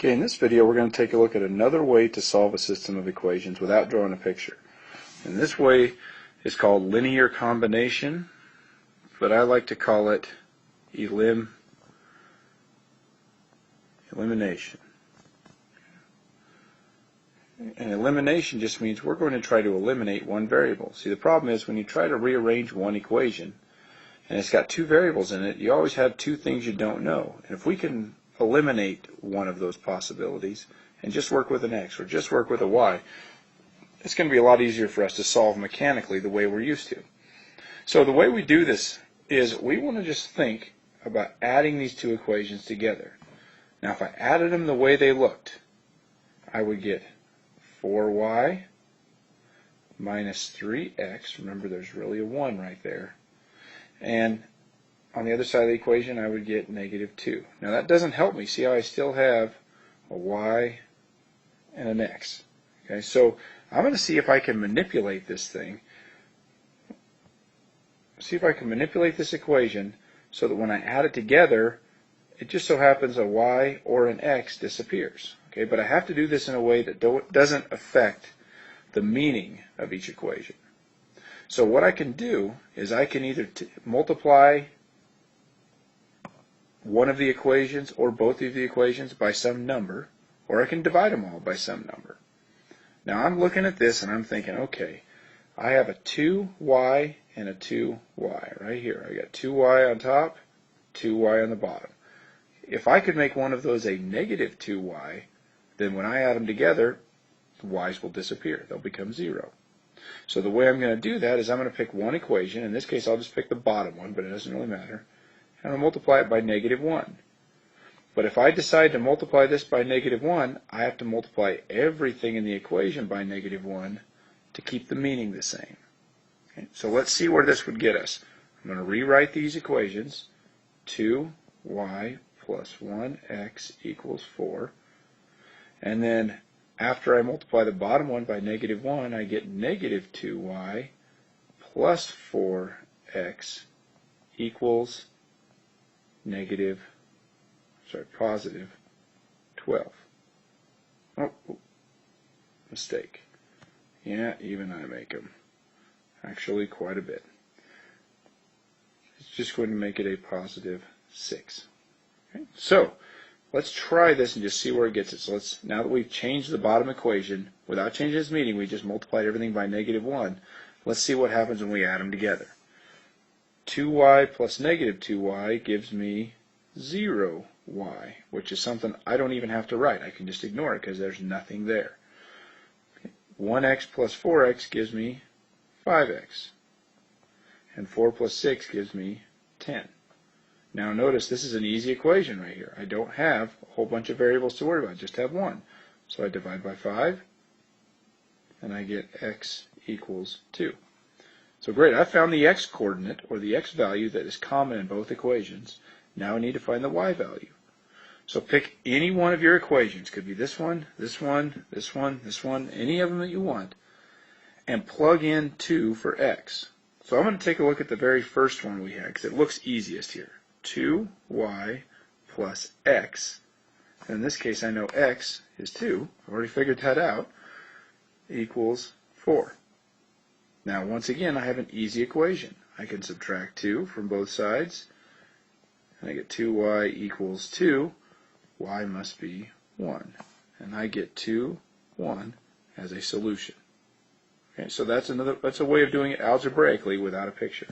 Okay, in this video we're going to take a look at another way to solve a system of equations without drawing a picture. And this way is called linear combination, but I like to call it elimination. And elimination just means we're going to try to eliminate one variable. See, the problem is when you try to rearrange one equation and it's got two variables in it, you always have two things you don't know. And if we can eliminate one of those possibilities and just work with an x or just work with a y, it's going to be a lot easier for us to solve mechanically the way we're used to. So the way we do this is we want to just think about adding these two equations together. Now if I added them the way they looked, I would get 4y minus 3x, remember there's really a 1 right there, and on the other side of the equation I would get negative 2. Now that doesn't help me. See how I still have a y and an x. Okay, so I'm going to see if I can manipulate this thing. See if I can manipulate this equation so that when I add it together, it just so happens a y or an x disappears. Okay, but I have to do this in a way that doesn't affect the meaning of each equation. So what I can do is I can either multiply one of the equations or both of the equations by some number, or I can divide them all by some number. Now I'm looking at this and I'm thinking, okay, I have a 2y and a 2y right here. I got 2y on top, 2y on the bottom. If I could make one of those a negative 2y, then when I add them together, the y's will disappear. They'll become 0. So the way I'm going to do that is I'm going to pick one equation. In this case, I'll just pick the bottom one, but it doesn't really matter. And I'll multiply it by negative 1. But if I decide to multiply this by negative 1, I have to multiply everything in the equation by negative 1 to keep the meaning the same. Okay, so let's see where this would get us. I'm going to rewrite these equations. 2y plus 1x equals 4. And then after I multiply the bottom one by negative 1, I get negative 2y plus 4x equals positive 12. Oh, mistake. Yeah, even I make them. Actually, quite a bit. It's just going to make it a positive 6. Okay? So, let's try this and just see where it gets us. So now that we've changed the bottom equation, without changing its meaning, we just multiplied everything by negative 1. Let's see what happens when we add them together. 2y plus negative 2y gives me 0y, which is something I don't even have to write. I can just ignore it because there's nothing there. 1x plus 4x gives me 5x. And 4 plus 6 gives me 10. Now notice this is an easy equation right here. I don't have a whole bunch of variables to worry about. I just have one. So I divide by 5 and I get x equals 2. So great, I found the x coordinate or the x value that is common in both equations. Now I need to find the y value. So pick any one of your equations. Could be this one, this one, this one, this one, any of them that you want, and plug in 2 for x. So I'm going to take a look at the very first one we had because it looks easiest here. 2y plus x, and in this case I know x is 2, I've already figured that out, equals 4. Now once again I have an easy equation. I can subtract 2 from both sides, and I get 2y equals 2, y must be 1, and I get 2, 1 as a solution. Okay, so that's a way of doing it algebraically without a picture.